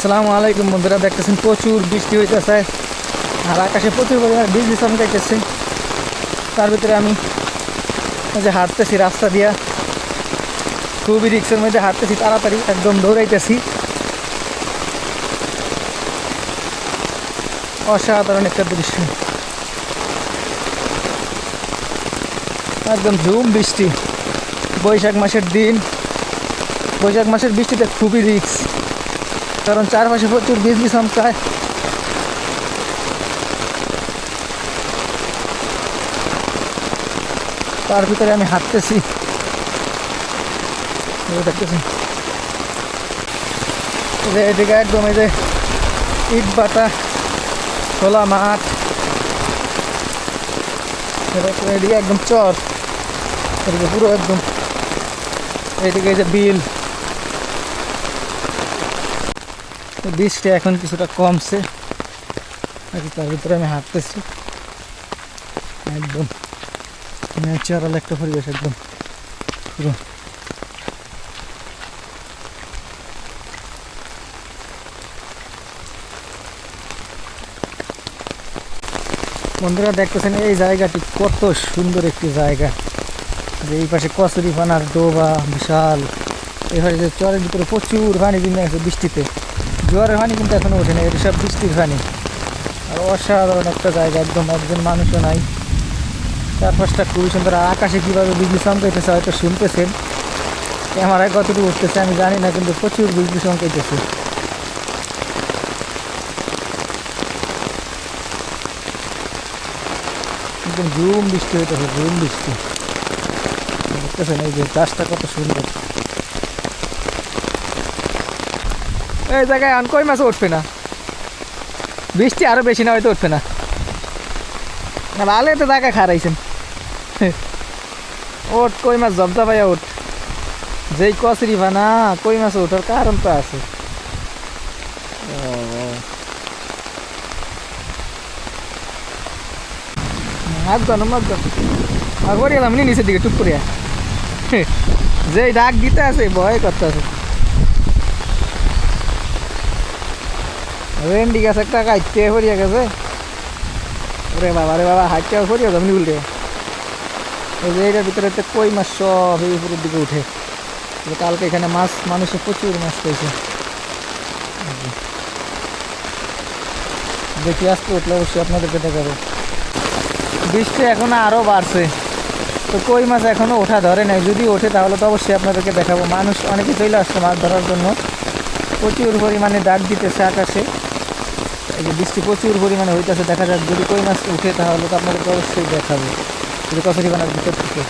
আসসালামু আলাইকুম বন্ধুরা, দেখতেছেন প্রচুর বৃষ্টি হইতেছে আর আকাশে প্রচুর পরিমাণে বিজলি চমকাইতেছে। তার ভিতরে আমি যে হাঁটতেছি রাস্তা দিয়া, খুবই রিক্সের মধ্যে হাঁটতেছি, তাড়াতাড়ি একদম দৌড়াইতেছি। অসাধারণ একটা দৃশ্য, একদম ঝুম বৃষ্টি। বৈশাখ মাসের দিন, বৈশাখ মাসের বৃষ্টিতে খুবই রিক্স, কারণ চারপাশে প্রচুর বিজলি চমকায়। তার ভিতরে আমি হাঁটতেছি, দেখতেছি এদিকে একদম এই যে ইট বাটা খোলা মাঠ, এদিকে একদম চর, এদিকে পুরো একদম এইদিকে এই যে বিল। বৃষ্টি এখন কিছুটা কমছে, তার ভিতরে আমি হাঁটতেছি। একদম ন্যাচারাল একটা পরিবেশ, একদম পুরো। বন্ধুরা দেখতেছেন এই জায়গাটি কত সুন্দর একটি জায়গা। যে এই পাশে কচুরিপানার ডোবা বিশাল, এবারে যে চরের ভিতরে প্রচুর পানি জমে আছে বৃষ্টিতে। জোয়ারের পানি কিন্তু এখনো ওঠে না, এটা সব বৃষ্টির পানি। আর অসাধারণ একটা জায়গা, একদম একজন মানুষও নাই, চারপাশটা খুবই সুন্দর। আর আকাশে কীভাবে বিজলি চমকাইতেছে হয়তো শুনতেছেন, ক্যামেরায় কতটুকু উঠতেছে আমি জানি না, কিন্তু প্রচুর বিজলি চমকাইতেছে। একদম ঝুম বৃষ্টি হইতেছে, ঝুম বৃষ্টি। দেখতেছেন এই যে গাছটা কত সুন্দর। এই জায়গায় আন কই মাছ উঠবে না, বৃষ্টি আরো বেশি না হয়তো উঠবে না। লালে তো জায়গা খারাইছেন, ওঠ কই মাছ জবজা পাইয়া ওঠ। যেই কচুরি বানা কই মাছ ওঠার কারণ তো আছে। আগরে গেলাম নি নিচের দিকে টুক করিয়া, যেই ডাক দিতে আছে ভয় করতে আছে। ভেন্ডি গাছ একটা কাটতে পড়িয়া গেছে, ওরে বাবা রে বাবা, হাইটটা পড়িয়া যাবনি উল্টে। এই যে এইটার ভিতরে কই মাছ সব এই উপরের দিকে উঠে। কালকে এখানে মাছ, মানুষে প্রচুর মাছ পেয়েছে। দেখি আজকে উঠলে অবশ্যই আপনাদেরকে দেখাবো। বৃষ্টি এখন আরও বাড়ছে, তো কই মাছ এখনও ওঠা ধরে নাই। যদি ওঠে তাহলে তো অবশ্যই আপনাদেরকে দেখাবো। মানুষ অনেকে চলে আসছে মাছ ধরার জন্য, প্রচুর পরিমাণে ডাক দিতেছে আকাশে। এই যে বৃষ্টি প্রচুর পরিমাণে হইতেছে, দেখা যাক যদি কই মাছ উঠে তাহলে তো আপনাদেরকে অবশ্যই দেখাবো। যদি কচুরিপানার ভিতর থেকে